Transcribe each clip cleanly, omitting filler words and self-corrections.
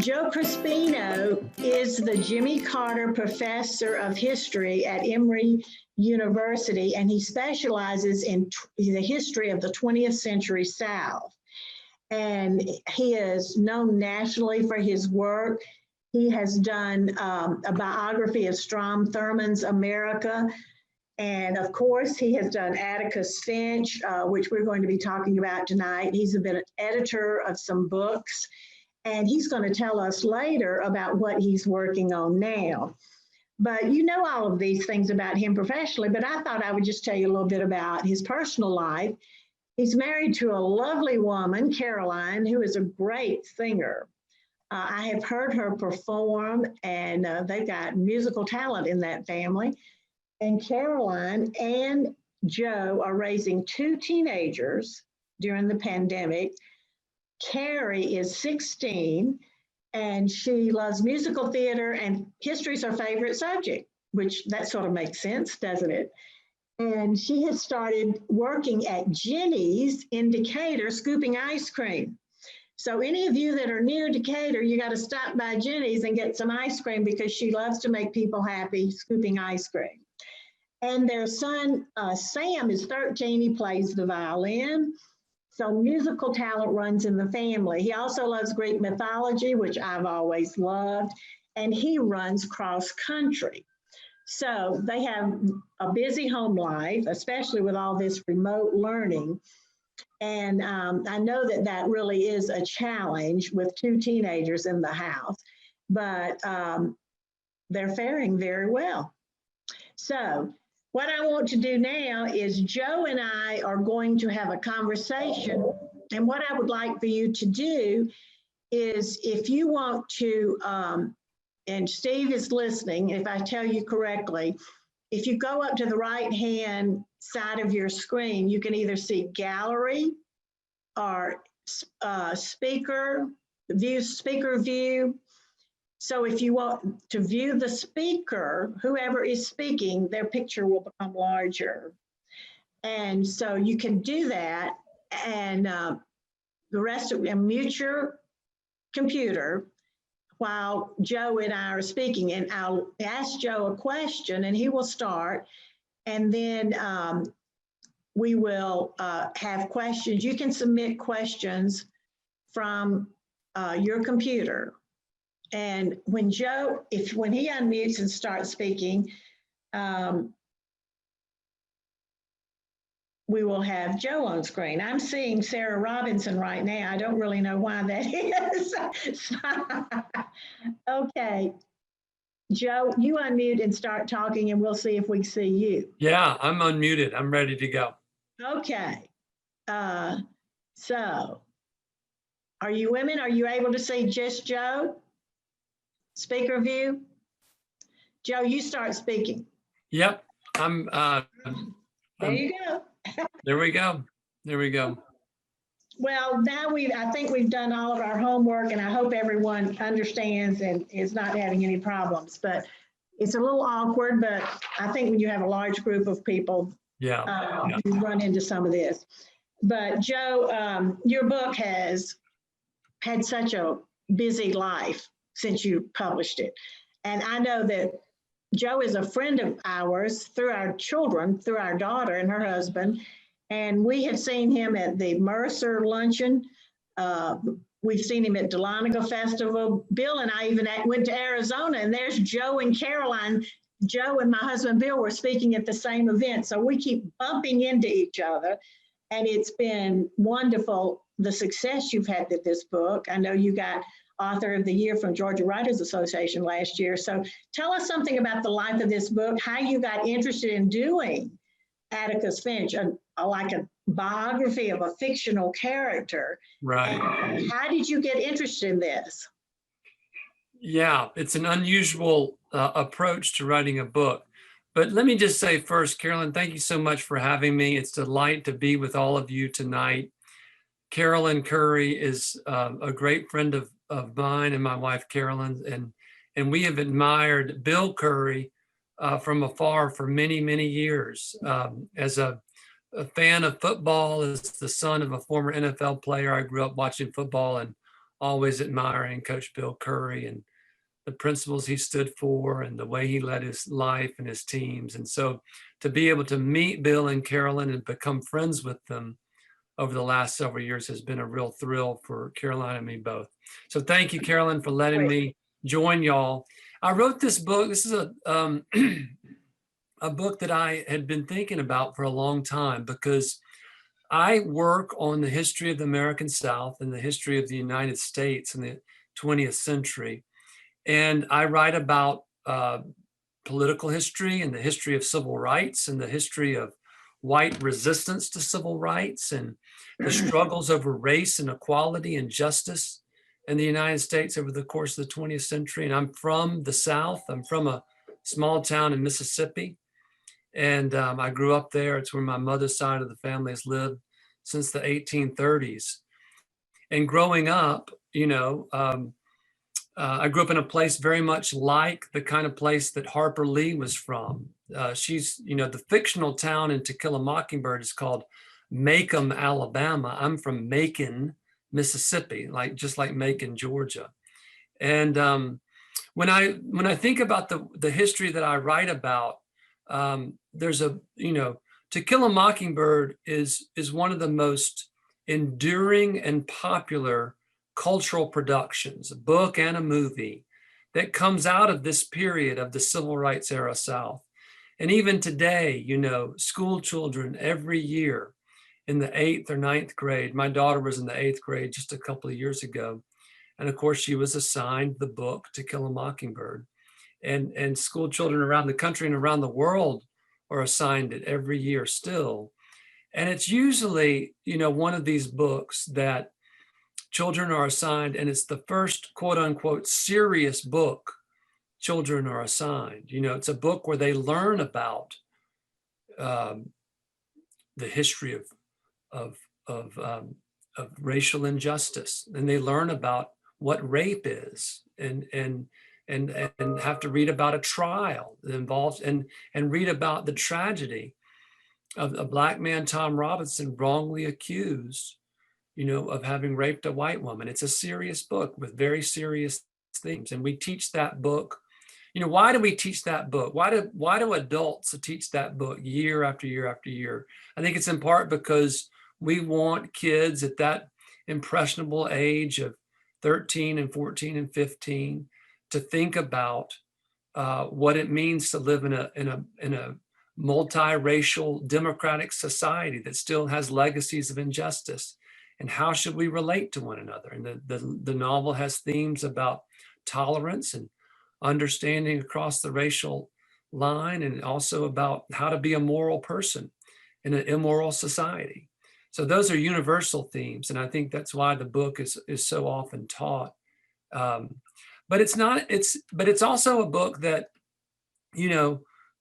Joe Crespino is the Jimmy Carter Professor of History at Emory University, and he specializes in the history of the 20th century South. And he is known nationally for his work. He has done a biography of Strom Thurmond's America. And of course, he has done Atticus Finch, which we're going to be talking about tonight. He's been an editor of some books, and he's going to tell us later about what he's working on now. But you know all of these things about him professionally, but I thought I would just tell you a little bit about his personal life. He's married to a lovely woman, Caroline, who is a great singer. I have heard her perform, and they've got musical talent in that family. And Caroline and Joe are raising two teenagers during the pandemic. Carrie is 16, and she loves musical theater, and history is her favorite subject, which that sort of makes sense, doesn't it? And she has started working at Jenny's in Decatur, scooping ice cream. So any of you that are near Decatur, you got to stop by Jenny's and get some ice cream, because she loves to make people happy scooping ice cream. And their son, Sam, is 13. He plays the violin. So musical talent runs in the family. He also loves Greek mythology, which I've always loved, and he runs cross country. So they have a busy home life, especially with all this remote learning. And I know that that really is a challenge with two teenagers in the house, but they're faring very well. So what I want to do now is Joe and I are going to have a conversation. And what I would like for you to do is, if you want to, and Steve is listening, if I tell you correctly, if you go up to the right-hand side of your screen, you can either see gallery or speaker view. So if you want to view the speaker, whoever is speaking, their picture will become larger. And so you can do that, and the rest of them, mute your computer while Joe and I are speaking. And I'll ask Joe a question and he will start. And then we will have questions. You can submit questions from your computer. And when Joe, when he unmutes and starts speaking, we will have Joe on screen. I'm seeing Sarah Robinson right now. I don't really know why that is. Okay, Joe, you unmute and start talking, and we'll see if we see you. Yeah, I'm unmuted. I'm ready to go. Okay, so are you women? Are you able to see just Joe? Speaker view. Joe, you start speaking. Yep, There you go. There we go. There we go. Well, now I think we've done all of our homework, and I hope everyone understands and is not having any problems. But it's a little awkward, but I think when you have a large group of people, you run into some of this. But Joe, your book has had such a busy life since you published it. And I know that Joe is a friend of ours through our children, through our daughter and her husband. And we have seen him at the Mercer Luncheon. We've seen him at Dahlonega Festival. Bill and I even went to Arizona, and there's Joe and Caroline. Joe and my husband, Bill, were speaking at the same event. So we keep bumping into each other. And it's been wonderful, the success you've had with this book. I know you got Author of the Year from Georgia Writers Association last year. So tell us something about the life of this book, how you got interested in doing Atticus Finch, like a biography of a fictional character. Right. And how did you get interested in this? Yeah, it's an unusual approach to writing a book. But let me just say first, Carolyn, thank you so much for having me. It's a delight to be with all of you tonight. Carolyn Curry is a great friend of mine and my wife, Carolyn, and we have admired Bill Curry from afar for many, many years. As a fan of football, as the son of a former NFL player, I grew up watching football, and always admiring Coach Bill Curry and the principles he stood for and the way he led his life and his teams. And so to be able to meet Bill and Carolyn and become friends with them over the last several years has been a real thrill for Caroline and me both. So thank you, Carolyn, for letting me join y'all. I wrote this book. This is a book that I had been thinking about for a long time because I work on the history of the American South and the history of the United States in the 20th century. And I write about political history and the history of civil rights and the history of white resistance to civil rights and the struggles over race and equality and justice in the United States over the course of the 20th century. And I'm from the South. I'm from a small town in Mississippi. And I grew up there. It's where my mother's side of the family has lived since the 1830s. And growing up, I grew up in a place very much like the kind of place that Harper Lee was from. The fictional town in To Kill a Mockingbird is called Macomb, Alabama. I'm from Macon, Mississippi, just like Macon, Georgia. And when I think about the history that I write about, To Kill a Mockingbird is one of the most enduring and popular cultural productions, a book and a movie that comes out of this period of the civil rights era South. And even today, school children every year in the 8th or 9th grade, my daughter was in the 8th grade just a couple of years ago. And of course, she was assigned the book To Kill a Mockingbird. And school children around the country and around the world are assigned it every year still. And it's usually, one of these books that children are assigned, and it's the first quote unquote serious book children are assigned. It's a book where they learn about the history of racial injustice, and they learn about what rape is, and have to read about a trial that involves and read about the tragedy of a Black man, Tom Robinson, wrongly accused of having raped a white woman. It's a serious book with very serious themes. And we teach that book. Why do we teach that book? Why do adults teach that book year after year after year? I think it's in part because we want kids at that impressionable age of 13 and 14 and 15 to think about what it means to live in a multiracial democratic society that still has legacies of injustice. And how should we relate to one another? And the novel has themes about tolerance and understanding across the racial line, and also about how to be a moral person in an immoral society. So those are universal themes, and I think that's why the book is so often taught. But it's also a book that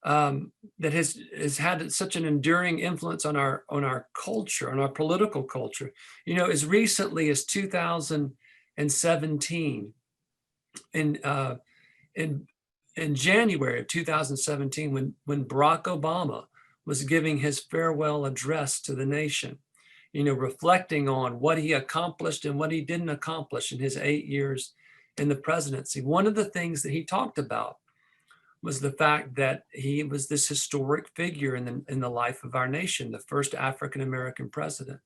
that has had such an enduring influence on our culture, on our political culture. As recently as 2017, in January of 2017, when Barack Obama was giving his farewell address to the nation, reflecting on what he accomplished and what he didn't accomplish in his 8 years in the presidency. One of the things that he talked about was the fact that he was this historic figure in the life of our nation, the first African-American president.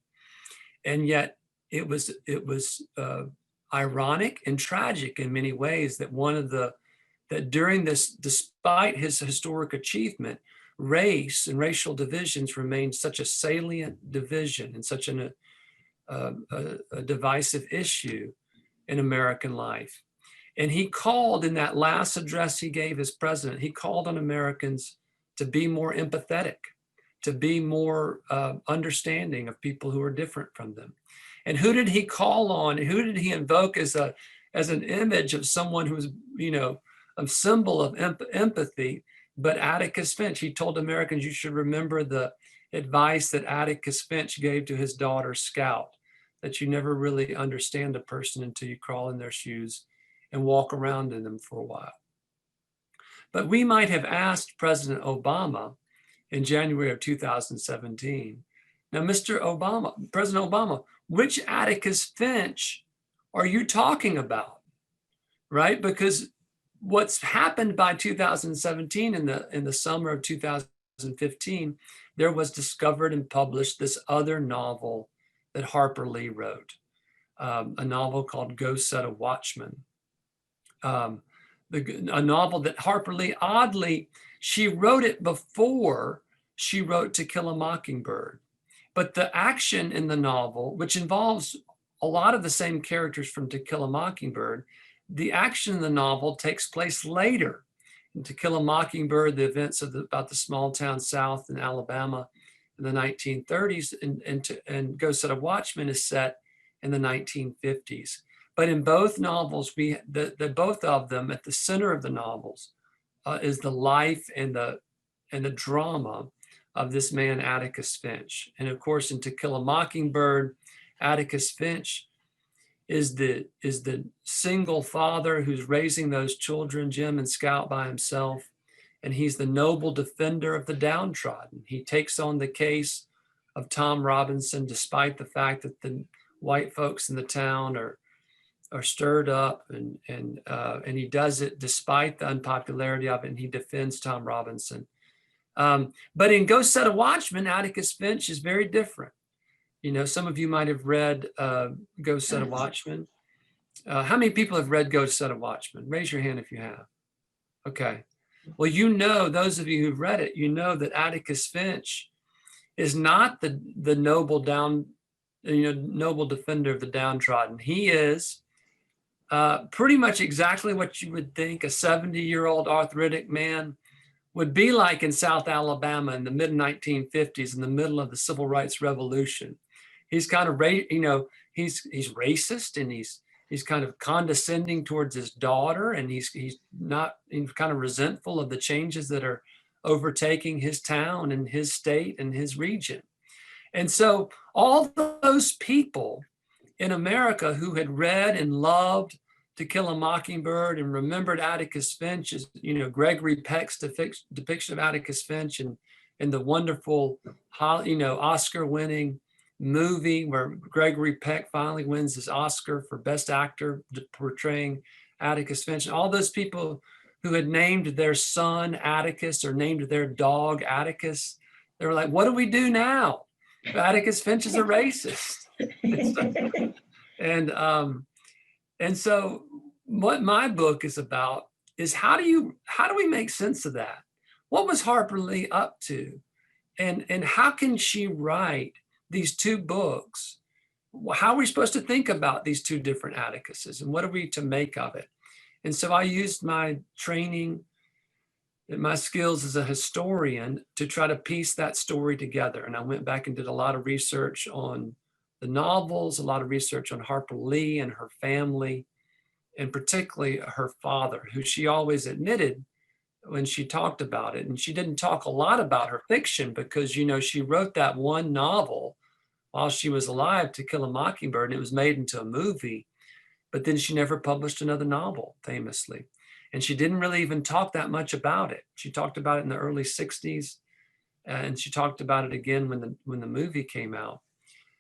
And yet it was ironic and tragic in many ways that during this, despite his historic achievement, race and racial divisions remained such a salient division and such a divisive issue in American life. And he called, in that last address he gave as president, he called on Americans to be more empathetic, to be more understanding of people who are different from them. And who did he call on? Who did he invoke as an image of someone who was, a symbol of empathy? But Atticus Finch. He told Americans, you should remember the advice that Atticus Finch gave to his daughter Scout, that you never really understand a person until you crawl in their shoes and walk around in them for a while. But we might have asked President Obama in January of 2017, now, President Obama, which Atticus Finch are you talking about? Right? Because what's happened by 2017, in the summer of 2015, there was discovered and published this other novel that Harper Lee wrote, a novel called Go Set a Watchman. A novel that Harper Lee, oddly, she wrote it before she wrote To Kill a Mockingbird. But the action in the novel, which involves a lot of the same characters from To Kill a Mockingbird, the action in the novel takes place later. In To Kill a Mockingbird, the events about the small town South in Alabama in the 1930s, and Go Set a Watchman is set in the 1950s. But in both novels, both of them, at the center of the novels, is the life and the drama of this man, Atticus Finch. And of course, in To Kill a Mockingbird, Atticus Finch is the single father who's raising those children, Jim and Scout, by himself. And he's the noble defender of the downtrodden. He takes on the case of Tom Robinson, despite the fact that the white folks in the town are stirred up, and he does it despite the unpopularity of it, and he defends Tom Robinson. But in Go Set a Watchman, Atticus Finch is very different. You know, some of you might have read Go Set a Watchman. How many people have read Go Set a Watchman? Raise your hand if you have. Okay. Well, you know, those of you who've read it, you know that Atticus Finch is not the noble defender of the downtrodden. He is pretty much exactly what you would think a 70-year-old arthritic man would be like in South Alabama in the mid 1950s, in the middle of the Civil Rights Revolution. He's kind of, he's racist, and he's kind of condescending towards his daughter, and he's kind of resentful of the changes that are overtaking his town and his state and his region. And so all those people in America who had read and loved To Kill a Mockingbird and remembered Atticus Finch, as Gregory Peck's depiction of Atticus Finch, and the wonderful, Oscar-winning movie where Gregory Peck finally wins his Oscar for Best Actor portraying Atticus Finch. And all those people who had named their son Atticus or named their dog Atticus, they were like, what do we do now? Atticus Finch is a racist. And so what my book is about is how do we make sense of that? What was Harper Lee up to? And how can she write these two books? How are we supposed to think about these two different Atticuses, and what are we to make of it? And so I used my training and my skills as a historian to try to piece that story together. And I went back and did a lot of research on the novels, a lot of research on Harper Lee and her family, and particularly her father, who she always admitted when she talked about it. And she didn't talk a lot about her fiction because, she wrote that one novel while she was alive, To Kill a Mockingbird, and it was made into a movie. But then she never published another novel, famously. And she didn't really even talk that much about it. She talked about it in the early 60s, and she talked about it again when the movie came out.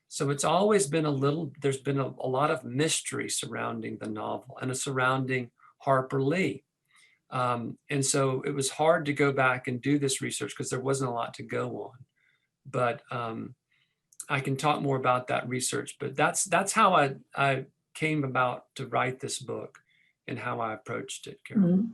So it's always been there's been a lot of mystery surrounding the novel and surrounding Harper Lee. And so it was hard to go back and do this research because there wasn't a lot to go on. But I can talk more about that research, but that's how I came about to write this book and how I approached it, Carol. Mm-hmm.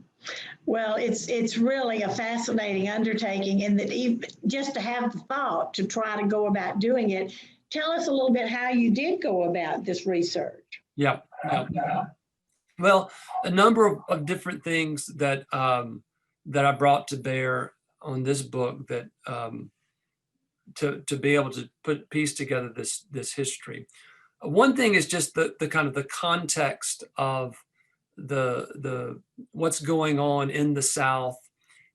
Well, it's really a fascinating undertaking, in that even just to have the thought to try to go about doing it. Tell us a little bit how you did go about this research. Yeah. Well, a number of different things that I brought to bear on this book that to be able to piece together this history. One thing is just the kind of the context of the what's going on in the South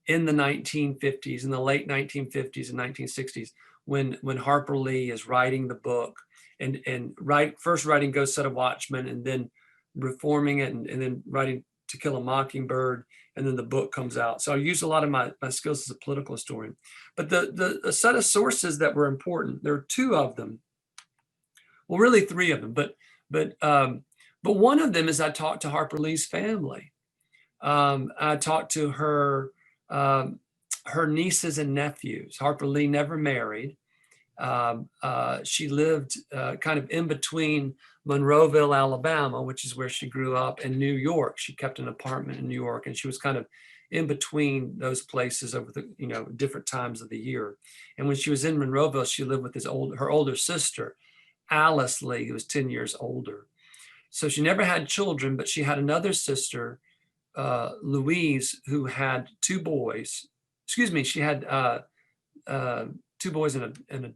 in the 1950s, in the late 1950s and 1960s, when Harper Lee is writing the book and first writing Go Set a Watchman, and then reforming it, and then writing To Kill a Mockingbird, and then the book comes out. So I used a lot of my skills as a political historian. But the set of sources that were important, there are two of them. Well, really three of them, but But one of them is I talked to Harper Lee's family. I talked to her nieces and nephews. Harper Lee never married. She lived kind of in between Monroeville, Alabama, which is where she grew up, and New York. She kept an apartment in New York, and she was kind of in between those places over the different times of the year. And when she was in Monroeville, she lived with her older sister, Alice Lee, who was 10 years older. So she never had children, but she had another sister, Louise, who had two boys. Excuse me, she had two boys and a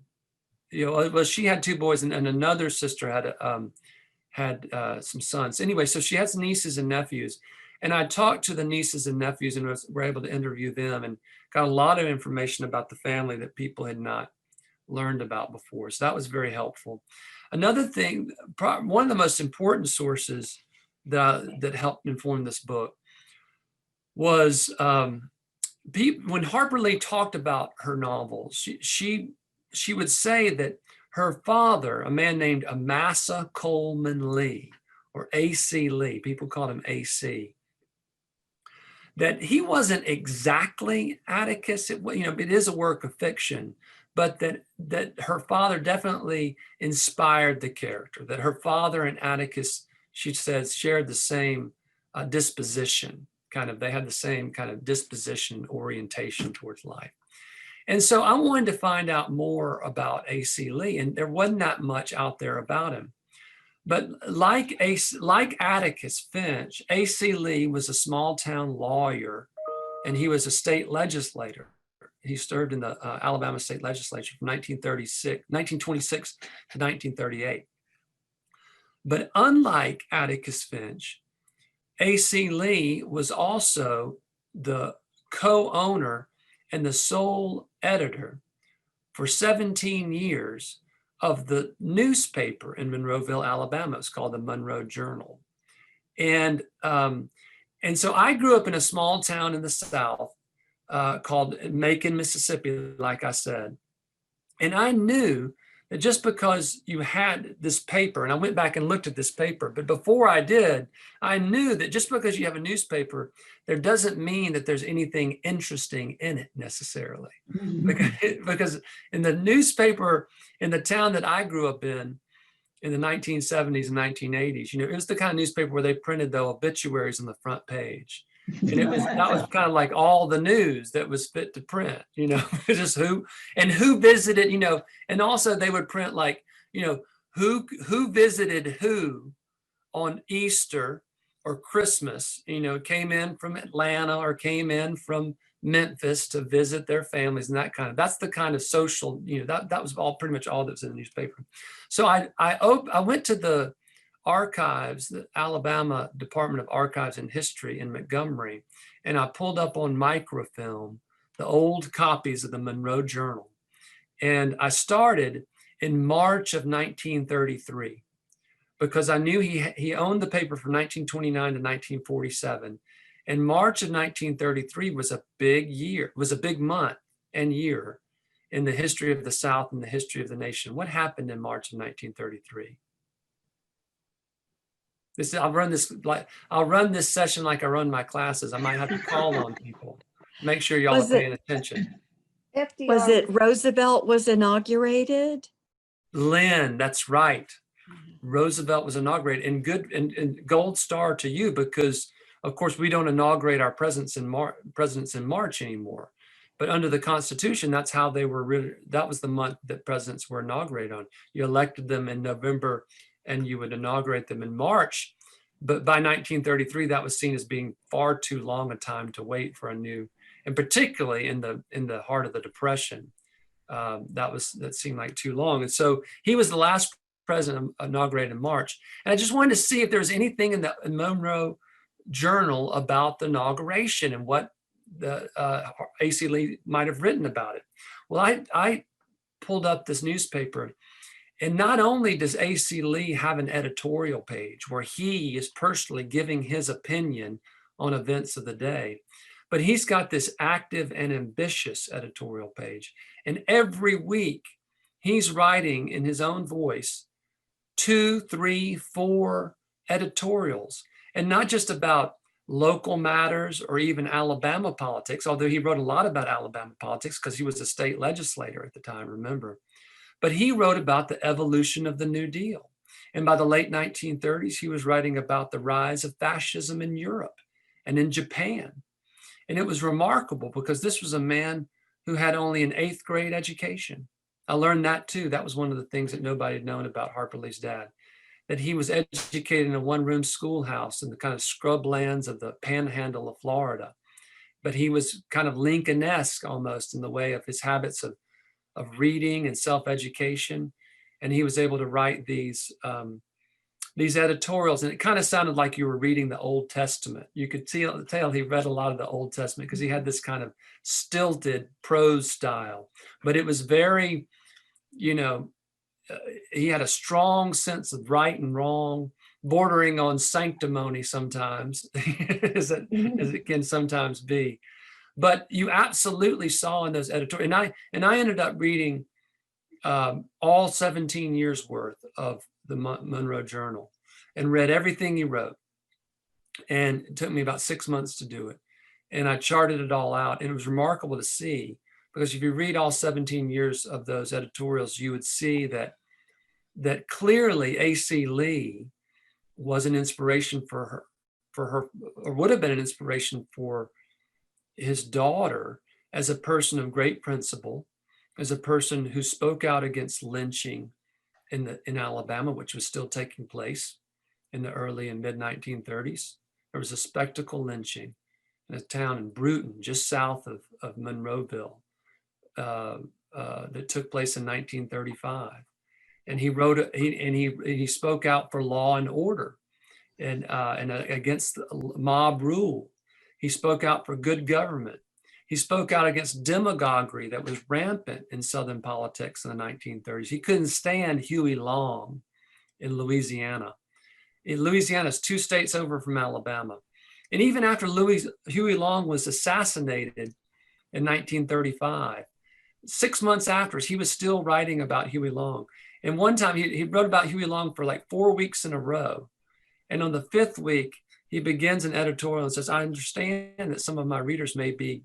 well, she had two boys, and another sister had some sons. Anyway, so she has nieces and nephews, and I talked to the nieces and nephews and were able to interview them and got a lot of information about the family that people had not learned about before. So that was very helpful. Another thing, one of the most important sources that helped inform this book was when Harper Lee talked about her novels, she would say that her father, a man named Amasa Coleman Lee, or A.C. Lee, people called him A.C., that he wasn't exactly Atticus. It is a work of fiction, but that her father definitely inspired the character, that her father and Atticus, she says, shared the same disposition, they had the same kind of disposition, orientation towards life. And so I wanted to find out more about A.C. Lee, and there wasn't that much out there about him. But like Atticus Finch, A.C. Lee was a small town lawyer, and he was a state legislator. He served in the Alabama state legislature from 1926 to 1938. But unlike Atticus Finch, A.C. Lee was also the co-owner and the sole editor for 17 years of the newspaper in Monroeville, Alabama. It's called the Monroe Journal. And so I grew up in a small town in the South called Macon, Mississippi, like I said. And I knew that just because you had this paper, and I went back and looked at this paper, but before I did, I knew that just because you have a newspaper, there doesn't mean that there's anything interesting in it necessarily. Because in the newspaper in the town that I grew up in the 1970s and 1980s, it was the kind of newspaper where they printed the obituaries on the front page. And that was kind of like all the news that was fit to print, just who visited, and also they would print like, who visited who on Easter or Christmas, came in from Atlanta or came in from Memphis to visit their families, and that's the kind of social, that was all pretty much all that was in the newspaper. So I went to the archives, the Alabama Department of Archives and History in Montgomery, and I pulled up on microfilm the old copies of the Monroe Journal. And I started in March of 1933 because I knew he owned the paper from 1929 to 1947. And March of 1933 was a big year, was a big month and year in the history of the South and the history of the nation. What happened in March of 1933? I'll run this session like I run my classes. I might have to call on people. Make sure y'all are paying attention. Was it Roosevelt was inaugurated? Lynn, that's right. Roosevelt was inaugurated, and gold star to you, because of course we don't inaugurate our presidents in March anymore. But under the Constitution, that's how they were. That was the month that presidents were inaugurated on. You elected them in November, and you would inaugurate them in March. But by 1933, that was seen as being far too long a time to wait for a new, and particularly in the heart of the Depression, that seemed like too long. And so he was the last president inaugurated in March. And I just wanted to see if there was anything in the Monroe Journal about the inauguration and what the A.C. Lee might have written about it. Well, I pulled up this newspaper. And not only does A.C. Lee have an editorial page where he is personally giving his opinion on events of the day, but he's got this active and ambitious editorial page. And every week he's writing in his own voice 2, 3, 4 editorials, and not just about local matters or even Alabama politics, although he wrote a lot about Alabama politics because he was a state legislator at the time, remember. But he wrote about the evolution of the New Deal. And by the late 1930s, he was writing about the rise of fascism in Europe and in Japan. And it was remarkable because this was a man who had only an 8th grade education. I learned that too. That was one of the things that nobody had known about Harper Lee's dad, that he was educated in a one-room schoolhouse in the kind of scrublands of the panhandle of Florida. But he was kind of Lincoln-esque almost in the way of his habits of reading and self-education. And he was able to write these editorials, and it kind of sounded like you were reading the Old Testament. You could tell he read a lot of the Old Testament because he had this kind of stilted prose style, but it was very, he had a strong sense of right and wrong, bordering on sanctimony sometimes, as it can sometimes be. But you absolutely saw in those editorials, and I ended up reading all 17 years worth of the Monroe Journal and read everything he wrote. And it took me about 6 months to do it. And I charted it all out. And it was remarkable to see, because if you read all 17 years of those editorials, you would see that clearly A.C. Lee was an inspiration for her, or would have been an inspiration for his daughter as a person of great principle, as a person who spoke out against lynching in Alabama, which was still taking place in the early and mid 1930s. There was a spectacle lynching in a town in Bruton, just south of Monroeville, that took place in 1935. And he spoke out for law and order and against mob rule. He spoke out for good government. He spoke out against demagoguery that was rampant in Southern politics in the 1930s. He couldn't stand Huey Long in Louisiana. Louisiana is 2 states over from Alabama. And even after Huey Long was assassinated in 1935, 6 months after, he was still writing about Huey Long. And one time he wrote about Huey Long for like 4 weeks in a row. And on the 5th week, he begins an editorial and says, I understand that some of my readers may be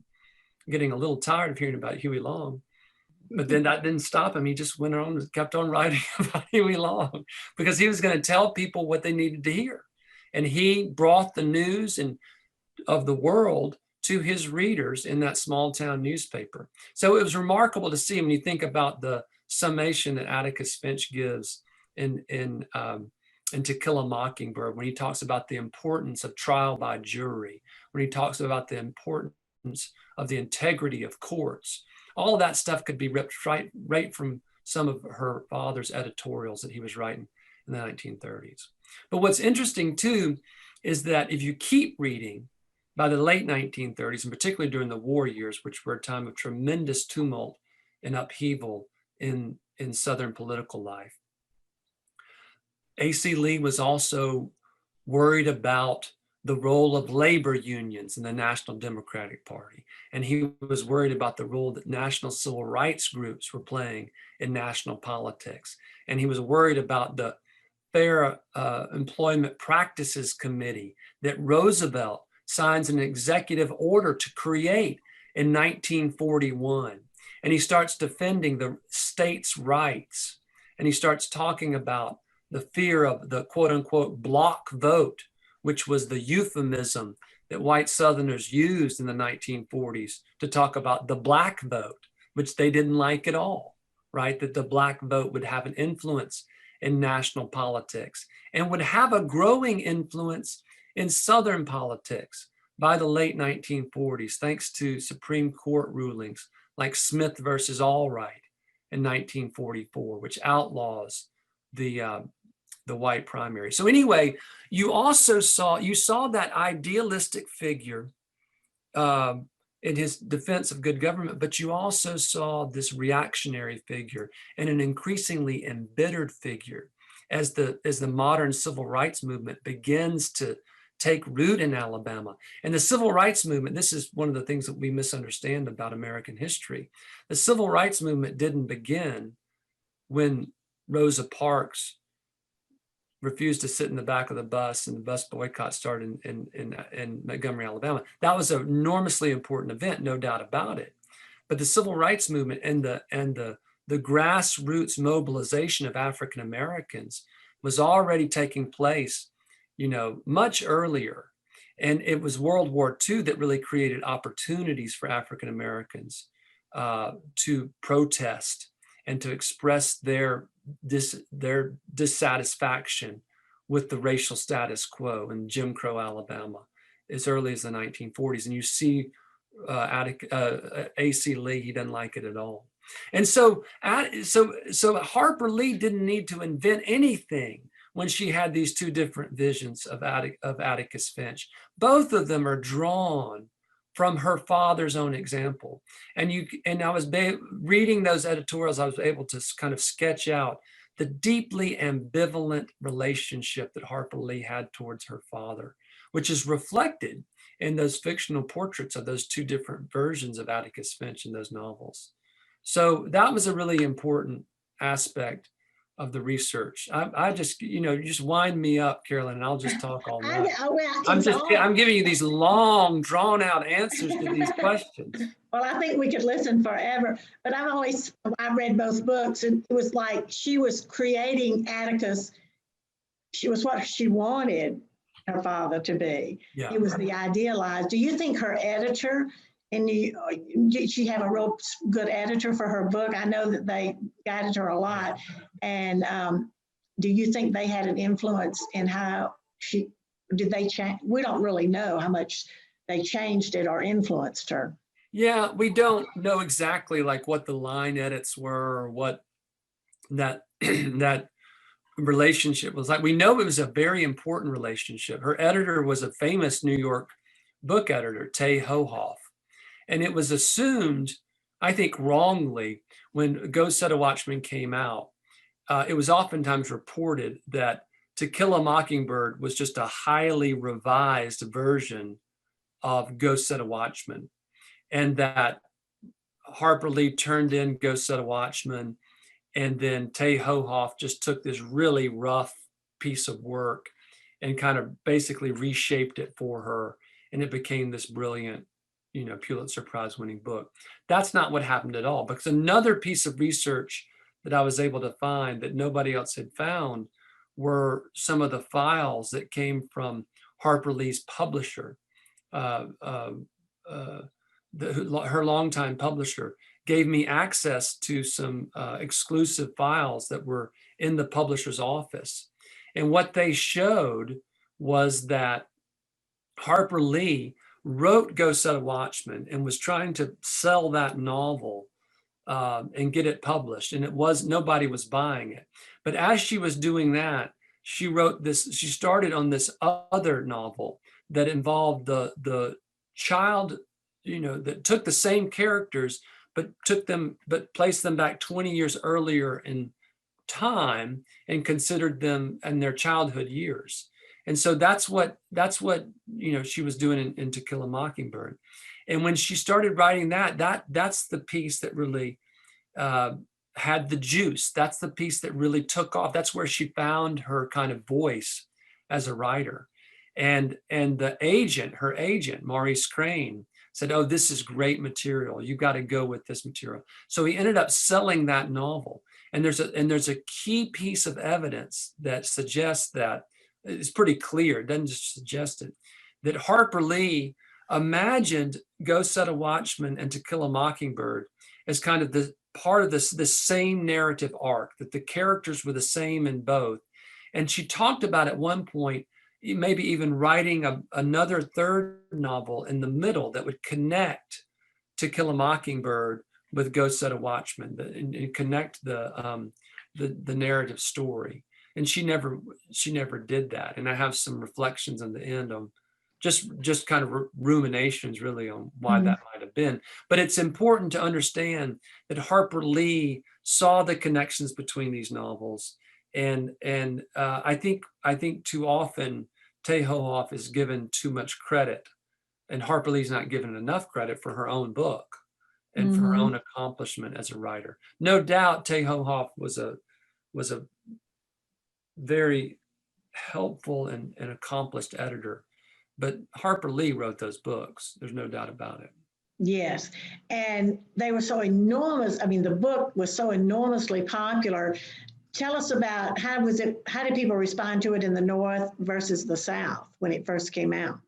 getting a little tired of hearing about Huey Long. But then that didn't stop him. He just went on and kept on writing about Huey Long because he was going to tell people what they needed to hear. And he brought the news of the world to his readers in that small town newspaper. So it was remarkable to see when you think about the summation that Atticus Finch gives in To Kill a Mockingbird, when he talks about the importance of trial by jury, when he talks about the importance of the integrity of courts. All of that stuff could be ripped right from some of her father's editorials that he was writing in the 1930s. But what's interesting too is that if you keep reading, by the late 1930s, and particularly during the war years, which were a time of tremendous tumult and upheaval in Southern political life, A.C. Lee was also worried about the role of labor unions in the National Democratic Party. And he was worried about the role that national civil rights groups were playing in national politics. And he was worried about the Fair Employment Practices Committee that Roosevelt signs an executive order to create in 1941. And he starts defending the states' rights. And he starts talking about the fear of the quote unquote block vote, which was the euphemism that white Southerners used in the 1940s to talk about the black vote, which they didn't like at all, right? That the black vote would have an influence in national politics and would have a growing influence in Southern politics by the late 1940s, thanks to Supreme Court rulings like Smith versus Allwright in 1944, which outlaws the white primary. So anyway, you saw that idealistic figure in his defense of good government, but you also saw this reactionary figure and an increasingly embittered figure as the modern civil rights movement begins to take root in Alabama. And the civil rights movement, this is one of the things that we misunderstand about American history. The civil rights movement didn't begin when Rosa Parks refused to sit in the back of the bus, and the bus boycott started in Montgomery, Alabama. That was an enormously important event, no doubt about it. But the civil rights movement and the grassroots mobilization of African Americans was already taking place, much earlier. And it was World War II that really created opportunities for African Americans to protest and to express their dissatisfaction with the racial status quo in Jim Crow Alabama as early as the 1940s. And you see A.C. Lee, he doesn't like it at all. And so Harper Lee didn't need to invent anything when she had these two different visions of Atticus Finch. Both of them are drawn from her father's own example. And I was reading those editorials, I was able to kind of sketch out the deeply ambivalent relationship that Harper Lee had towards her father, which is reflected in those fictional portraits of those two different versions of Atticus Finch in those novels. So that was a really important aspect of the research. I just, you just wind me up, Carolyn, and I'll just talk all night. I'm giving you these long, drawn out answers to these questions. Well, I think we could listen forever, but I read both books, and it was like she was creating Atticus. She was what she wanted her father to be. Yeah. He was the idealized. Do you think her editor, and did she have a real good editor for her book? I know that they guided her a lot. And do you think they had an influence in how did they change? We don't really know how much they changed it or influenced her. Yeah, we don't know exactly like what the line edits were or what that that relationship was like. We know it was a very important relationship. Her editor was a famous New York book editor, Tay Hohoff. And it was assumed, I think wrongly, when Go Set a Watchman came out, it was oftentimes reported that To Kill a Mockingbird was just a highly revised version of Go Set a Watchman, and that Harper Lee turned in Go Set a Watchman, and then Tay Hohoff just took this really rough piece of work and kind of basically reshaped it for her, and it became this brilliant, Pulitzer Prize winning book. That's not what happened at all, because another piece of research that I was able to find that nobody else had found were some of the files that came from Harper Lee's publisher. Her longtime publisher gave me access to some exclusive files that were in the publisher's office. And what they showed was that Harper Lee wrote Go Set a Watchman and was trying to sell that novel and get it published. And nobody was buying it. But as she was doing that, she started on this other novel that involved the child, that took the same characters, but placed them back 20 years earlier in time and considered them in their childhood years. And so that's what she was doing in To Kill a Mockingbird. And when she started writing that's the piece that really had the juice. That's the piece that really took off. That's where she found her kind of voice as a writer. And her agent, Maurice Crane, said, "Oh, this is great material. You got to go with this material." So he ended up selling that novel. And there's a key piece of evidence that suggests that it's pretty clear. It doesn't just suggest it, that Harper Lee imagined Go Set a Watchman and To Kill a Mockingbird as kind of the part of this same narrative arc, that the characters were the same in both. And she talked about at one point, maybe even writing another third novel in the middle that would connect To Kill a Mockingbird with Go Set a Watchman and connect the narrative story. And she never did that. And I have some reflections on the end on just kind of ruminations really on why that might have been. But it's important to understand that Harper Lee saw the connections between these novels. And I think too often Tay Hohoff is given too much credit, and Harper Lee's not given enough credit for her own book and for her own accomplishment as a writer. No doubt Tay Hohoff was a very helpful and accomplished editor. But Harper Lee wrote those books. There's no doubt about it. Yes. And they were so enormous. I mean, the book was so enormously popular. Tell us about how did people respond to it in the North versus the South when it first came out?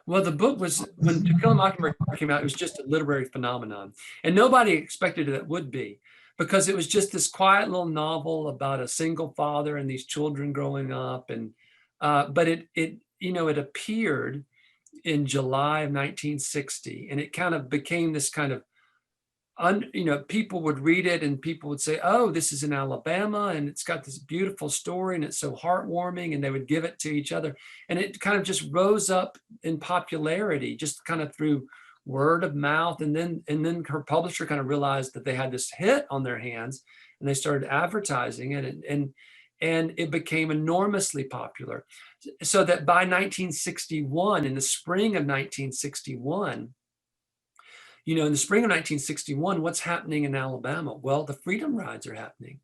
Well, the book was, when To Kill a Mockingbird came out, it was just a literary phenomenon. And nobody expected it would be, because it was just this quiet little novel about a single father and these children growing up. And but it appeared in July of 1960, and it kind of became this kind of, people would read it and people would say, oh, this is in Alabama and it's got this beautiful story and it's so heartwarming, and they would give it to each other. And it kind of just rose up in popularity, just kind of through word of mouth. And then her publisher kind of realized that they had this hit on their hands, and they started advertising it, and it became enormously popular. So that by 1961, in the spring of 1961, in the spring of 1961, what's happening in Alabama? Well, the freedom rides are happening.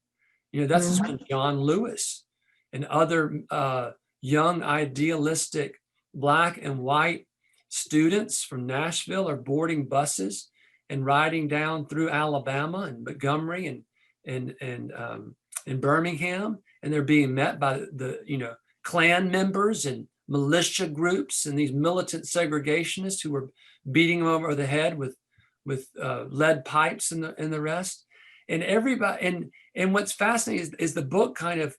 That's when John Lewis and other young, idealistic Black and white students from Nashville are boarding buses and riding down through Alabama and Montgomery and Birmingham, and they're being met by the Klan members and militia groups and these militant segregationists who were beating them over the head with lead pipes and the rest. And everybody, and what's fascinating is the book kind of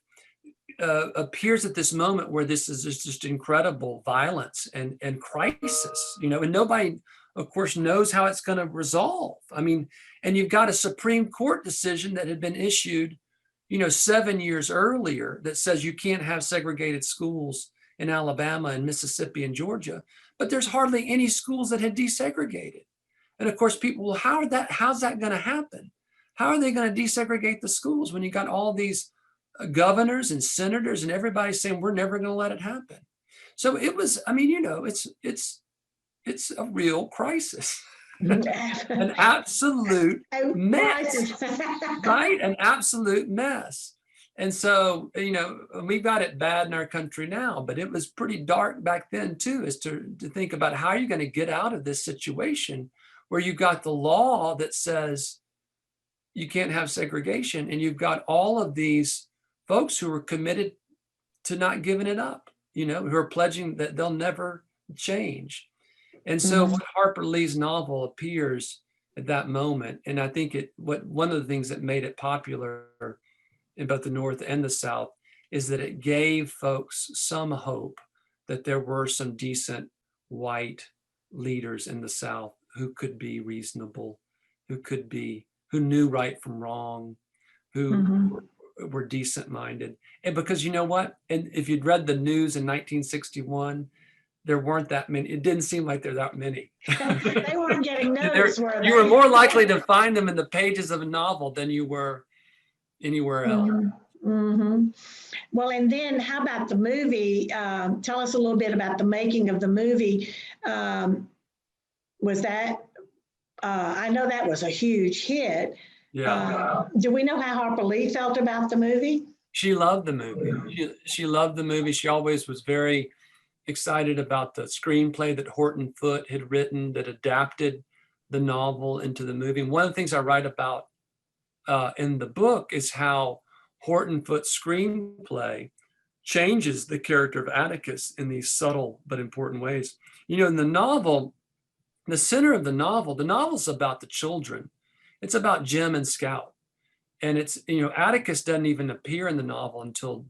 appears at this moment where this is just incredible violence and crisis, and nobody, of course, knows how it's going to resolve. I mean, and you've got a Supreme Court decision that had been issued, 7 years earlier, that says you can't have segregated schools in Alabama and Mississippi and Georgia, but there's hardly any schools that had desegregated. And of course, people, well, how's that going to happen? How are they going to desegregate the schools when you got all these governors and senators and everybody saying we're never going to let it happen? So it was, it's a real crisis. An absolute mess, right? An absolute mess. And so, we've got it bad in our country now, but it was pretty dark back then too, is to think about how you're going to get out of this situation where you've got the law that says you can't have segregation, and you've got all of these folks who are committed to not giving it up, who are pledging that they'll never change. And so when Harper Lee's novel appears at that moment, and I think one of the things that made it popular in both the North and the South is that it gave folks some hope that there were some decent white leaders in the South who could be reasonable, who knew right from wrong, who were decent minded. And because you know what? And if you'd read the news in 1961, there weren't that many. It didn't seem like there were that many. They weren't getting noticed, were they? You were more likely to find them in the pages of a novel than you were anywhere else. Well, and then how about the movie? Tell us a little bit about the making of the movie. Was that, I know that was a huge hit. Yeah. Do we know how Harper Lee felt about the movie? She loved the movie. She loved the movie. She always was very excited about the screenplay that Horton Foote had written that adapted the novel into the movie. And one of the things I write about in the book is how Horton Foote's screenplay changes the character of Atticus in these subtle but important ways. In the novel, the center of the novel's about the children. It's about Jim and Scout. And it's, Atticus doesn't even appear in the novel until,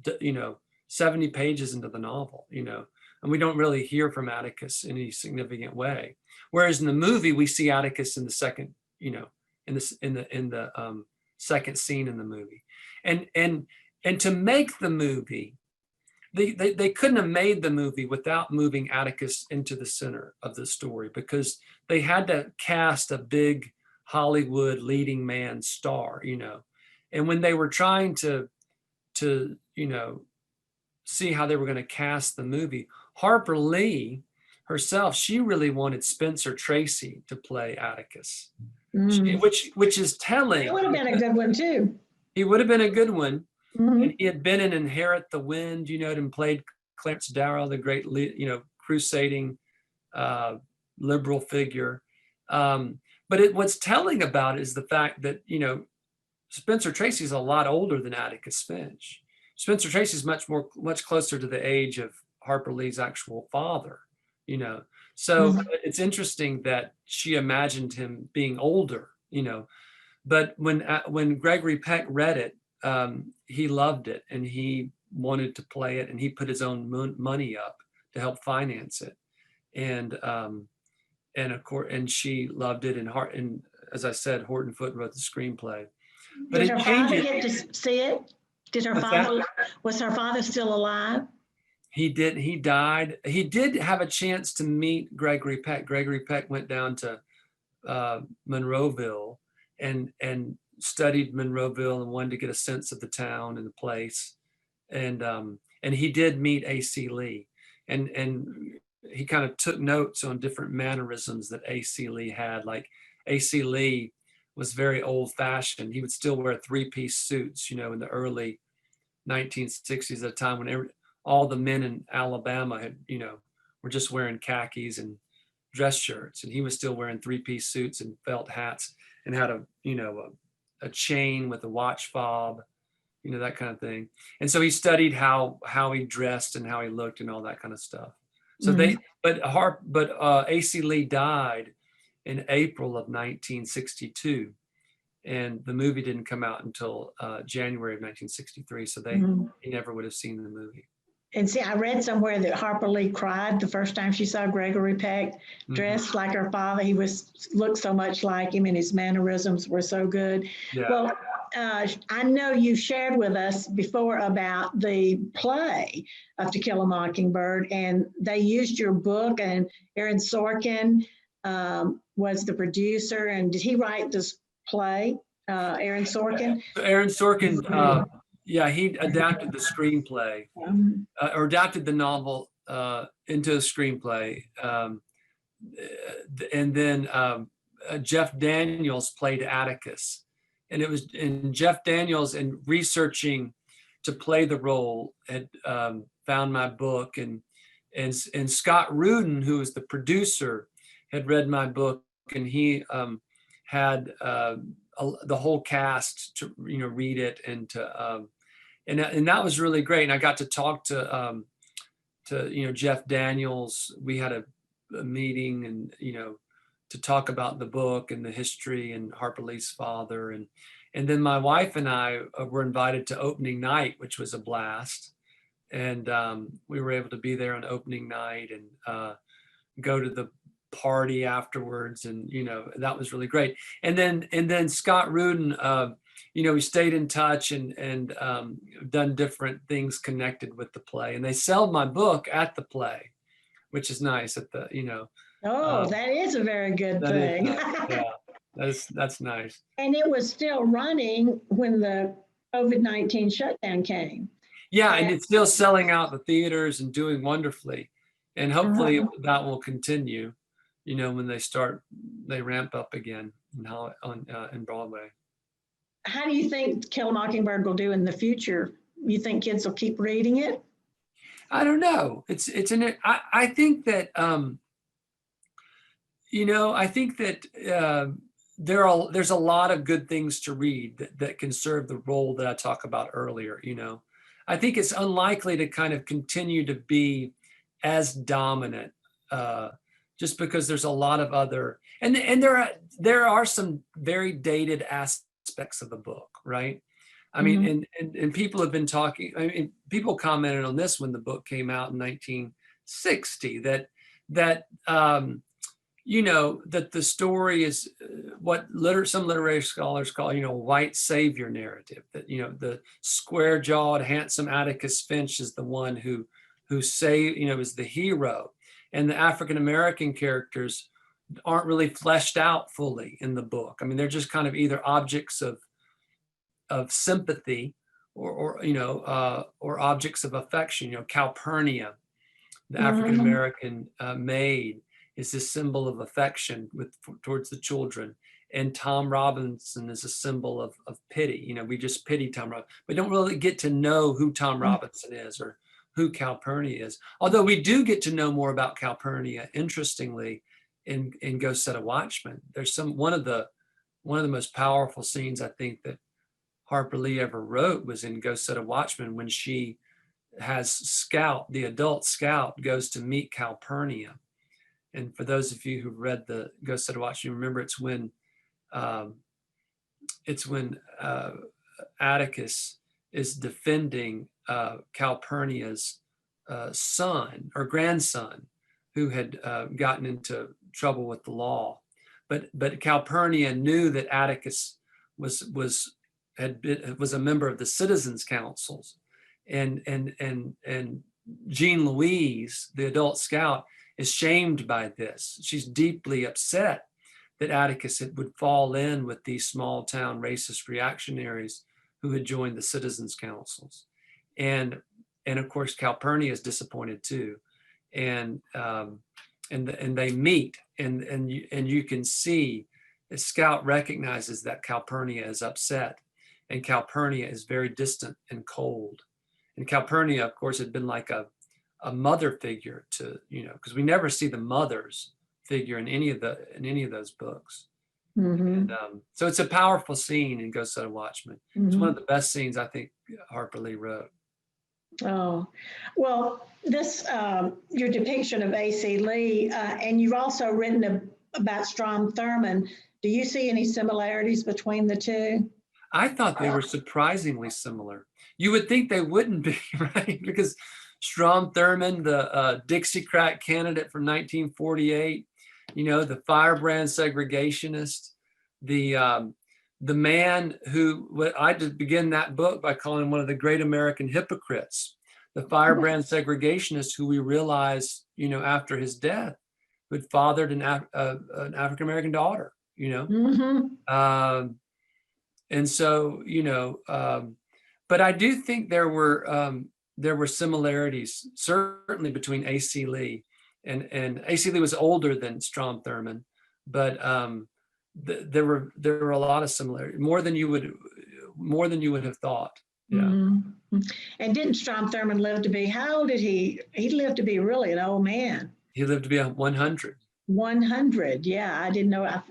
70 pages into the novel, and we don't really hear from Atticus in any significant way. Whereas in the movie, we see Atticus in the second, in the second scene in the movie. And to make the movie, they couldn't have made the movie without moving Atticus into the center of the story, because they had to cast a big Hollywood leading man star, And when they were trying to see how they were going to cast the movie, Harper Lee herself, she really wanted Spencer Tracy to play Atticus, which is telling. It would have been a good one too. He would have been a good one, Mhm. And he had been in Inherit the Wind, and played Clarence Darrow, the great, crusading liberal figure. But what's telling about it is the fact that, Spencer Tracy's a lot older than Atticus Finch. Spencer Tracy's much closer to the age of Harper Lee's actual father, you know. So Mhm. it's interesting that she imagined him being older, But when Gregory Peck read it, he loved it and he wanted to play it, and he put his own money up to help finance it. And of course, and she loved it. And as I said, Horton Foote wrote the screenplay. But Did it her father changes. get to see it? Did her What's that? father, was her father still alive? He did. He died. He did have a chance to meet Gregory Peck. Gregory Peck went down to Monroeville and studied Monroeville and wanted to get a sense of the town and the place. And he did meet A.C. Lee, and he kind of took notes on different mannerisms that A.C. Lee had. Like A.C. Lee was very old-fashioned. He would still wear three-piece suits, in the early 1960s, at a time when all the men in Alabama had, were just wearing khakis and dress shirts, and he was still wearing three-piece suits and felt hats, and had a chain with a watch fob, that kind of thing. And so he studied how he dressed and how he looked and all that kind of stuff. So Mhm. A.C. Lee died in April of 1962, and the movie didn't come out until January of 1963. So Mhm. he never would have seen the movie. And see, I read somewhere that Harper Lee cried the first time she saw Gregory Peck dressed like her father. He looked so much like him, and his mannerisms were so good. Yeah. Well, I know you shared with us before about the play of To Kill a Mockingbird, and they used your book, and Aaron Sorkin was the producer. And did he write this play, Aaron Sorkin? So Aaron Sorkin, he adapted the screenplay, or adapted the novel into a screenplay. And then Jeff Daniels played Atticus. And Jeff Daniels, in researching to play the role, had found my book, and Scott Rudin, who was the producer, had read my book, and he had the whole cast to read it, and to and that was really great. And I got to talk to Jeff Daniels. We had a meeting, and to talk about the book and the history and Harper Lee's father, and then my wife and I were invited to opening night, which was a blast. And we were able to be there on opening night and go to the party afterwards, and that was really great. And then Scott Rudin, we stayed in touch and done different things connected with the play, and they sold my book at the play, which is nice. That is a very good That is thing. nice. Yeah, that's nice. And it was still running when the COVID-19 shutdown came. Yeah, and it's still selling out the theaters and doing wonderfully, and hopefully that will continue. When they ramp up again in Broadway. How do you think Kill a Mockingbird will do in the future? You think kids will keep reading it? I don't know. I think that there's a lot of good things to read that can serve the role that I talked about earlier. I think it's unlikely to kind of continue to be as dominant, just because there's a lot of other, and there are some very dated aspects of the book, right? I mean, and people have been talking. I mean, people commented on this when the book came out in 1960 that that the story is what some literary scholars call white savior narrative. That the square-jawed, handsome Atticus Finch is the one who is the hero, and the African American characters aren't really fleshed out fully in the book. I mean, they're just kind of either objects of sympathy or objects of affection. Calpurnia, the African American maid, is this symbol of affection towards the children. And Tom Robinson is a symbol of pity. You know, we just pity Tom Robinson. We don't really get to know who Tom Robinson is or who Calpurnia is. Although we do get to know more about Calpurnia, interestingly, in Go Set a Watchman. There's one of the most powerful scenes I think that Harper Lee ever wrote was in Go Set a Watchman, when she has Scout, the adult Scout, goes to meet Calpurnia. And for those of you who've read the Go Set a Watchman, remember it's when Atticus is defending Calpurnia's son or grandson, who had gotten into trouble with the law. But Calpurnia knew that Atticus was a member of the citizens' councils, and Jean Louise, the adult Scout, is shamed by this. She's deeply upset that Atticus would fall in with these small town racist reactionaries who had joined the citizens' councils, and of course Calpurnia is disappointed too, and they meet, and you can see the Scout recognizes that Calpurnia is upset, and Calpurnia is very distant and cold. And Calpurnia, of course, had been like a mother figure to, you know, because we never see the mother's figure in any of those books. And so it's a powerful scene in Go Set a Watchman. It's one of the best scenes I think Harper Lee wrote. Oh, well, this, your depiction of A.C. Lee, and you've also written about Strom Thurmond. Do you see any similarities between the two? I thought they were surprisingly similar. You would think they wouldn't be, right? Because Strom Thurmond, the Dixiecrat candidate from 1948, you know, the firebrand segregationist, the man who, I just begin that book by calling him one of the great American hypocrites, the firebrand segregationist who we realize, you know, after his death, who had fathered an African-American daughter, you know. And so, you know, but I do think there were similarities, certainly between A.C. Lee and A.C. Lee was older than Strom Thurmond, but there were a lot of similarities, more than you would have thought. Yeah. And didn't Strom Thurmond live to be, how old did he? He lived to be really an old man. He lived to be 100. 100. Yeah, I didn't know. I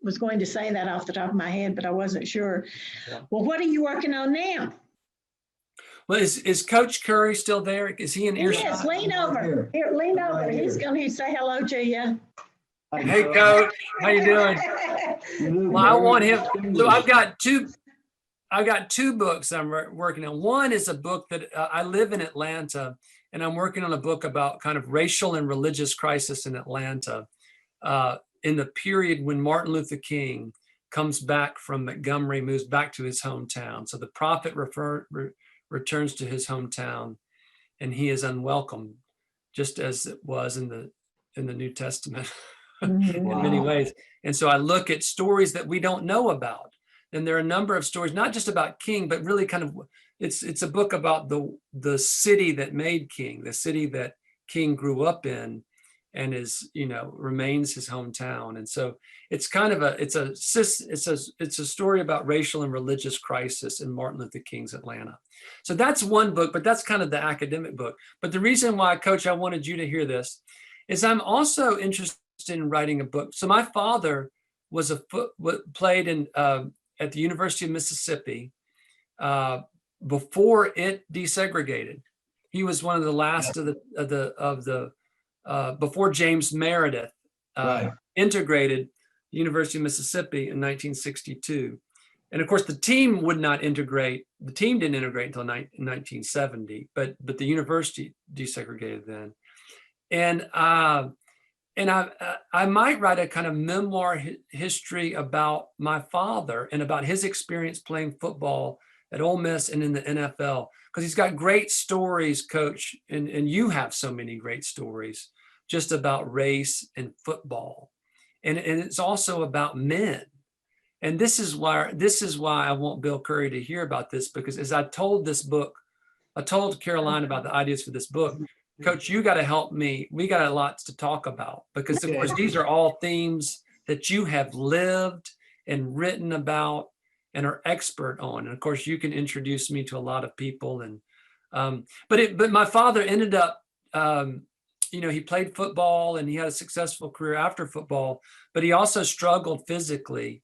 was going to say that off the top of my head, but I wasn't sure. Yeah. Well, what are you working on now? Well, is Coach Curry still there? Is he in earshot? Yes, lean over. Here, lean over. He's going to say hello to you. Hey, Coach, how you doing? Well, I want him. So I've got two books I'm working on. One is a book that I live in Atlanta, and I'm working on a book about kind of racial and religious crisis in Atlanta in the period when Martin Luther King comes back from Montgomery, moves back to his hometown. So the prophet returns to his hometown, and he is unwelcome, just as it was in the New Testament in many ways. And so I look at stories that we don't know about. And there are a number of stories, not just about King, but really kind of, it's a book about the city that made King, the city that King grew up in, and remains his hometown. And so it's kind of it's a story about racial and religious crisis in Martin Luther King's Atlanta. So that's one book, but that's kind of the academic book. But the reason why, Coach, I wanted you to hear this is I'm also interested in writing a book. So my father played at the University of Mississippi before it desegregated. He was one of the last of the before James Meredith integrated the University of Mississippi in 1962. And of course, the team didn't integrate until 1970, but the university desegregated then. And I might write a kind of memoir history about my father and about his experience playing football at Ole Miss and in the NFL, because he's got great stories, Coach, and you have so many great stories just about race and football. And it's also about men. And this is why I want Bill Curry to hear about this, because as I told Caroline about the ideas for this book, Coach, you got to help me. We got a lot to talk about, because of course these are all themes that you have lived and written about and are expert on. And of course, you can introduce me to a lot of people. And but my father ended up, he played football and he had a successful career after football, but he also struggled physically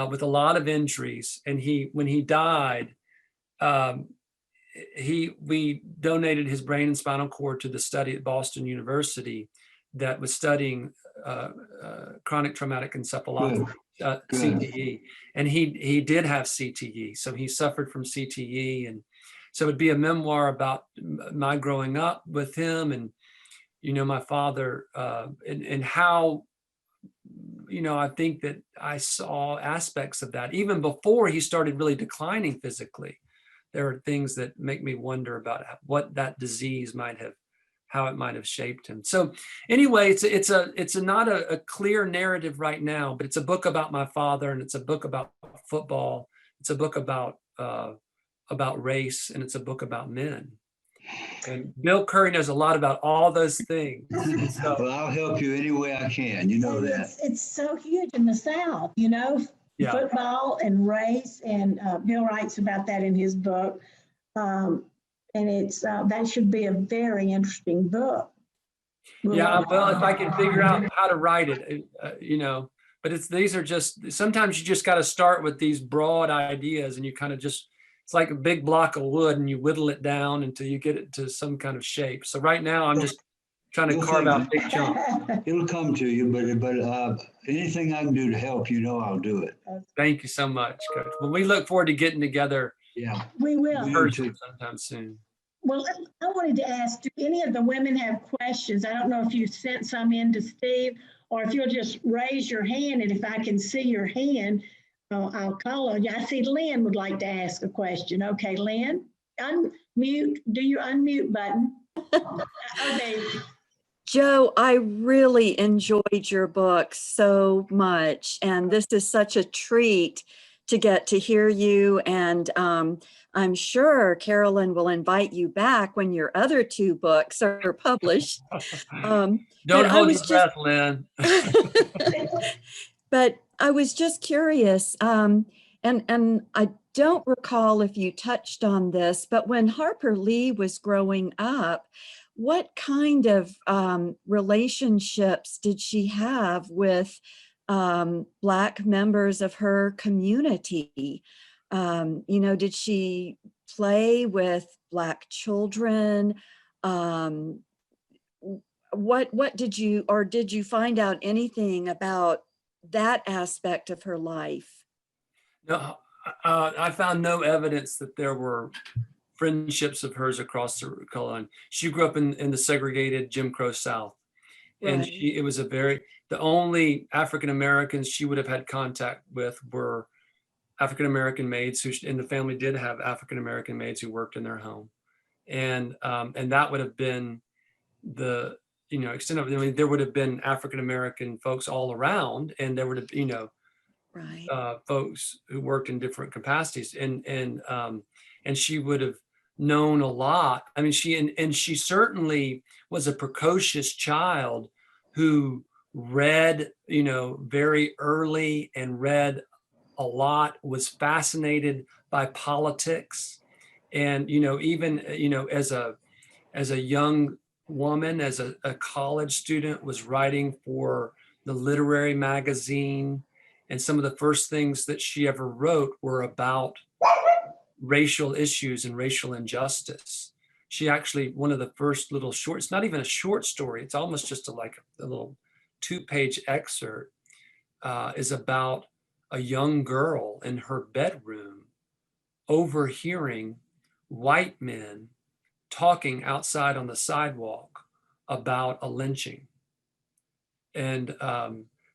with a lot of injuries. And when he died, we donated his brain and spinal cord to the study at Boston University that was studying chronic traumatic encephalopathy, CTE, and he did have CTE, so he suffered from CTE, and so it'd be a memoir about my growing up with him, and my father, and how I think that I saw aspects of that even before he started really declining physically. There are things that make me wonder about what that disease how it might have shaped him. So anyway, it's not a clear narrative right now, but it's a book about my father, and it's a book about football. It's a book about race, and it's a book about men. And Bill Curry knows a lot about all those things. So, well, I'll help you any way I can. You know that. It's so huge in the South, yeah. football and race, and Bill writes about that in his book. And it's that should be a very interesting book. Yeah, well, if I can figure out how to write it, but these are just, sometimes you just got to start with these broad ideas, and you kind of just, it's like a big block of wood, and you whittle it down until you get it to some kind of shape. So right now I'm just trying to carve out big chunks. It'll come to you, but anything I can do to help, I'll do it. Thank you so much, Coach. Well, we look forward to getting together. Yeah, we will. Sometime soon. Well, I wanted to ask, do any of the women have questions? I don't know if you sent some in to Steve, or if you'll just raise your hand, and if I can see your hand, I'll call on you. I see Lynn would like to ask a question. Okay, Lynn, unmute, do your unmute button. Okay. Joe, I really enjoyed your book so much, and this is such a treat to get to hear you, and I'm sure Carolyn will invite you back when your other 2 books are published. Don't hold your breath, Lynn. But I was just curious, and I don't recall if you touched on this, but when Harper Lee was growing up, what kind of relationships did she have with Black members of her community? Did she play with Black children? What did you find out anything about that aspect of her life? No, I found no evidence that there were friendships of hers across the color line. She grew up in the segregated Jim Crow South, and Right. it was the only African Americans she would have had contact with were African American maids and the family did have African American maids who worked in their home, and that would have been the extent of it. I mean, there would have been African American folks all around, and there would have Right. folks who worked in different capacities, and she would have known a lot. I mean, she certainly was a precocious child who read, very early, and read a lot, was fascinated by politics, and even as a young woman, as a college student, was writing for the literary magazine, and some of the first things that she ever wrote were about racial issues and racial injustice. She actually, one of the first little short, it's not even a short story, it's almost just a little 2-page excerpt, is about a young girl in her bedroom overhearing white men talking outside on the sidewalk about a lynching. And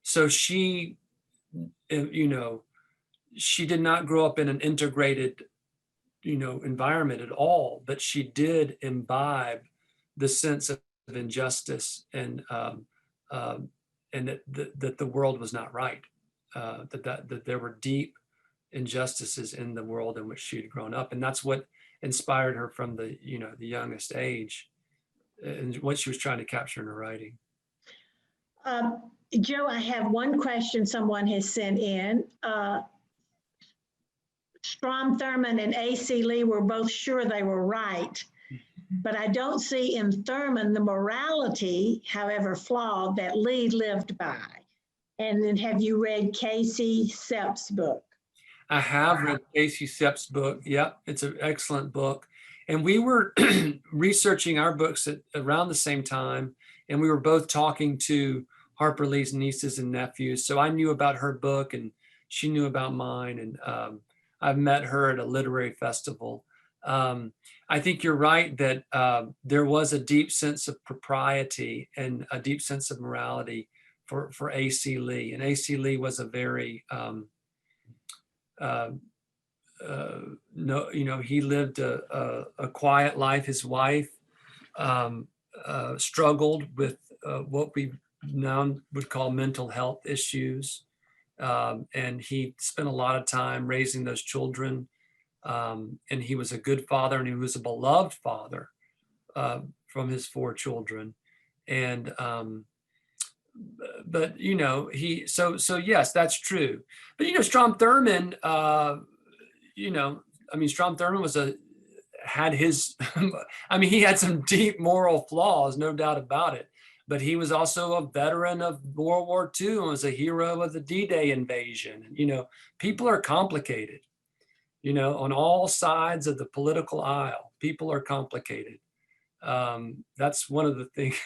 so she, she did not grow up in an integrated, environment at all, but she did imbibe the sense of injustice, and that the world was not right, that there were deep injustices in the world in which she had grown up, and that's what inspired her from the youngest age, and what she was trying to capture in her writing. Joe, I have one question someone has sent in. Strom Thurmond and A.C. Lee were both sure they were right, but I don't see in Thurmond the morality, however flawed, that Lee lived by. And then have you read Casey Sepp's book? I have read Casey Sepp's book. Yep, it's an excellent book. And we were researching our books at around the same time, and we were both talking to Harper Lee's nieces and nephews. So I knew about her book, and she knew about mine. And I've met her at a literary festival. I think you're right that there was a deep sense of propriety and a deep sense of morality for A.C. Lee. And A.C. Lee was a very he lived a quiet life. His wife struggled with what we now would call mental health issues. And he spent a lot of time raising those children. And he was a good father, and he was a beloved father from his 4 children. And but so yes, that's true. But Strom Thurmond, Strom Thurmond had his he had some deep moral flaws, no doubt about it. But he was also a veteran of World War II and was a hero of the D-Day invasion. People are complicated. On all sides of the political aisle, people are complicated. That's one of the things.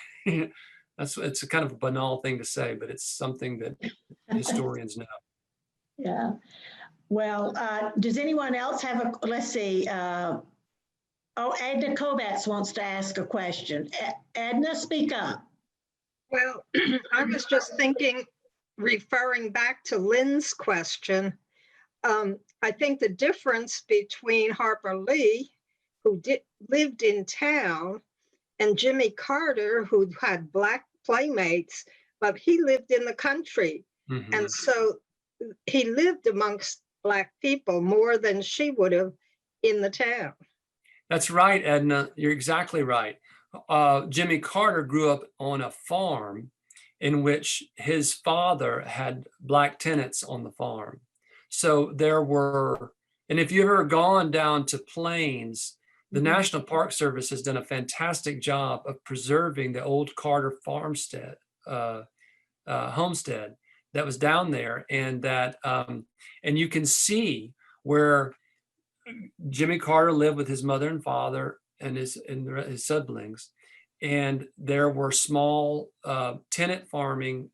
It's a kind of a banal thing to say, but it's something that historians know. Yeah. Well, does anyone else have let's see. Edna Kovats wants to ask a question. Edna, speak up. Well, I was just thinking, referring back to Lynn's question, I think the difference between Harper Lee, who lived in town, and Jimmy Carter, who had Black playmates, but he lived in the country. Mm-hmm. And so he lived amongst Black people more than she would have in the town. That's right, Edna. You're exactly right. Jimmy Carter grew up on a farm in which his father had Black tenants on the farm. So and if you've ever gone down to Plains, the National Park Service has done a fantastic job of preserving the old Carter farmstead, homestead that was down there, and that and you can see where Jimmy Carter lived with his mother and father and his siblings, and there were small tenant farming,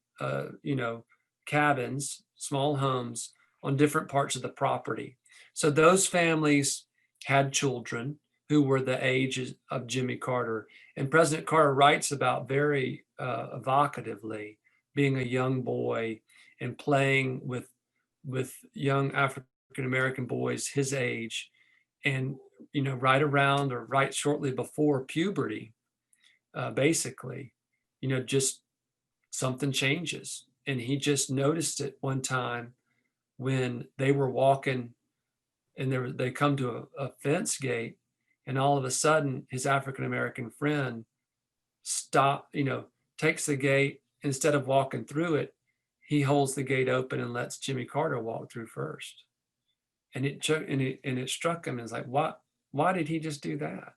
cabins, small homes on different parts of the property. So those families had children who were the age of Jimmy Carter. And President Carter writes about very evocatively being a young boy and playing with young African-American boys his age, and right around or right shortly before puberty, basically, just something changes. And he just noticed it one time when they were walking, and they come to a fence gate, and all of a sudden his African-American friend takes the gate. Instead of walking through it, he holds the gate open and lets Jimmy Carter walk through first. And it struck him as like, why did he just do that?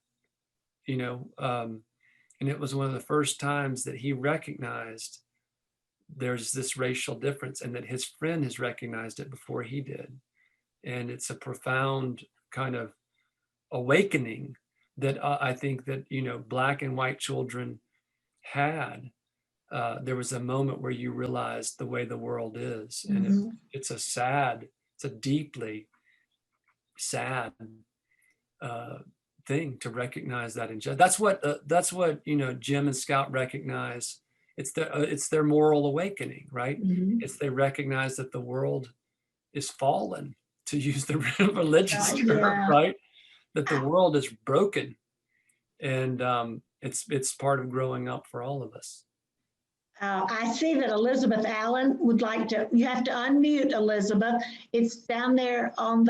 And it was one of the first times that he recognized there's this racial difference, and that his friend has recognized it before he did. And it's a profound kind of awakening that I think that, Black and white children had. There was a moment where you realized the way the world is. And it's a deeply sad thing to recognize that. That's what Jim and Scout recognize. It's their moral awakening, right? It's they recognize that the world is fallen, to use the religious term, right? That the world is broken, and it's part of growing up for all of us. I see that Elizabeth Allen would like to. You have to unmute, Elizabeth. It's down there on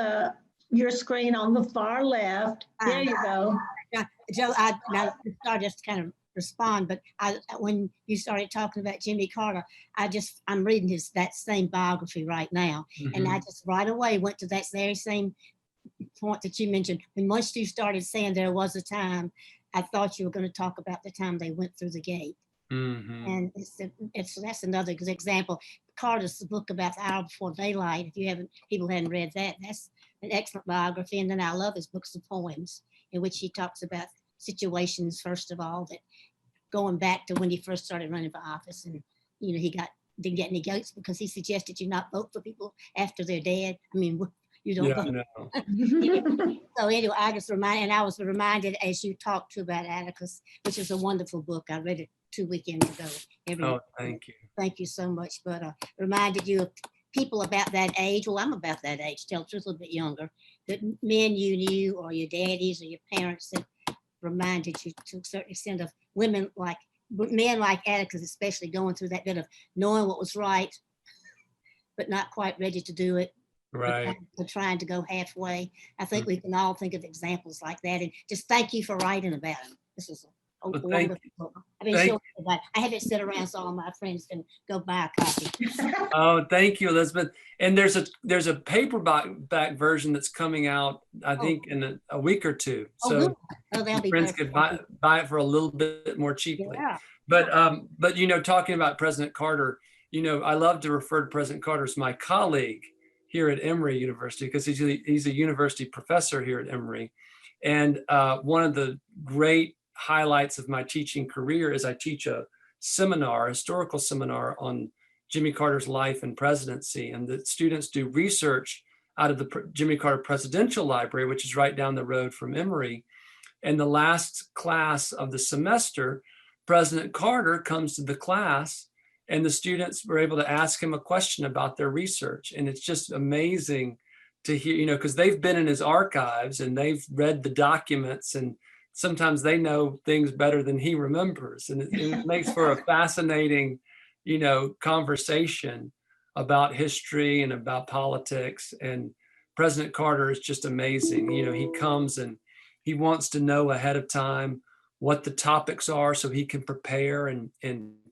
your screen on the far left. There you go. Joe, now I'll just kind of respond, but when you started talking about Jimmy Carter, I'm reading that same biography right now. And I just right away went to that very same point that you mentioned. When once you started saying there was a time, I thought you were going to talk about the time they went through the gate. And that's another good example. Carter's book about the hour before daylight. If people hadn't read that, that's an excellent biography. And then I love his books of poems, in which he talks about situations, first of all, that going back to when he first started running for office, and he didn't get any votes because he suggested you not vote for people after they're dead. I mean, you don't vote. So anyway, I was reminded as you talked to about Atticus, which is a wonderful book. I read it 2 weekends ago. Thank you. Thank you so much. But reminded you of people about that age. Well, I'm about that age, tell the truth, a little bit younger, that men you knew, or your daddies or your parents, that reminded you to a certain extent of men like Atticus, especially going through that bit of knowing what was right, but not quite ready to do it. Right. Trying to go halfway. I think we can all think of examples like that. And just thank you for writing about him. This is a wonderful book. I've been so glad. I have it sit around so all my friends can go buy a copy. Oh, thank you, Elizabeth. And there's a paperback version that's coming out, I think, in a week or two. So friends could buy it for a little bit more cheaply. Yeah. But talking about President Carter, I love to refer to President Carter as my colleague here at Emory University, because he's a university professor here at Emory. And one of the great highlights of my teaching career is I teach a historical seminar on Jimmy Carter's life and presidency. And the students do research out of the Jimmy Carter Presidential Library, which is right down the road from Emory. And the last class of the semester, President Carter comes to the class, and the students were able to ask him a question about their research. And it's just amazing to hear, because they've been in his archives and they've read the documents, and sometimes they know things better than he remembers. And it makes for a fascinating, conversation about history and about politics. And President Carter is just amazing. He comes and he wants to know ahead of time what the topics are so he can prepare and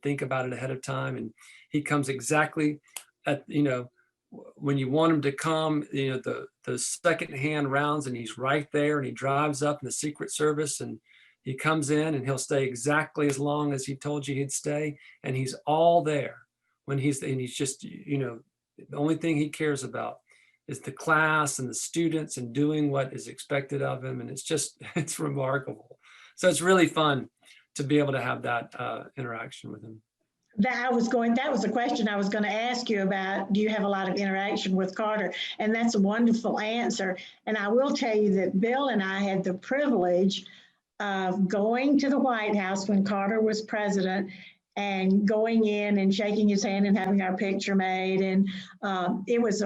think about it ahead of time. And he comes exactly at, when you want him to come, the secondhand rounds, and he's right there, and he drives up in the Secret Service, and he comes in and he'll stay exactly as long as he told you he'd stay. And he's all there when he's just, the only thing he cares about is the class and the students and doing what is expected of him. And it's remarkable. So it's really fun to be able to have that interaction with him. That was the question I was going to ask you about. Do you have a lot of interaction with Carter? And that's a wonderful answer. And I will tell you that Bill and I had the privilege of going to the White House when Carter was president, and going in and shaking his hand and having our picture made. And it's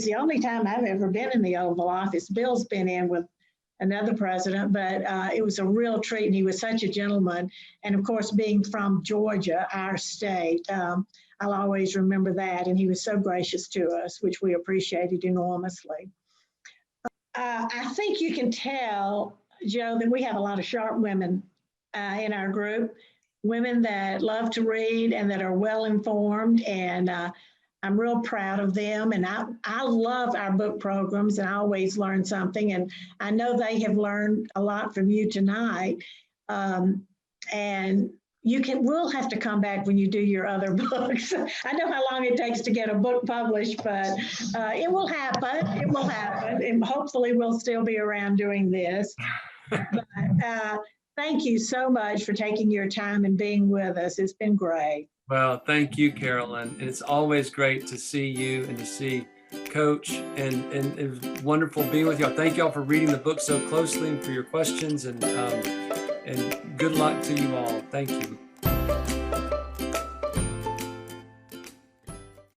the only time I've ever been in the Oval Office. Bill's been in with another president, but it was a real treat, and he was such a gentleman. And of course, being from Georgia, our state, I'll always remember that. And he was so gracious to us, which we appreciated enormously. I think you can tell, Joe, that we have a lot of sharp women in our group, women that love to read and that are well informed, and I'm real proud of them. And I love our book programs, and I always learn something. And I know they have learned a lot from you tonight. And we'll have to come back when you do your other books. I know how long it takes to get a book published, but it will happen. It will happen. And hopefully we'll still be around doing this. But, thank you so much for taking your time and being with us. It's been great. Well, thank you, Carolyn. And it's always great to see you and to see Coach. And it was wonderful being with y'all. Thank y'all for reading the book so closely and for your questions. And good luck to you all. Thank you.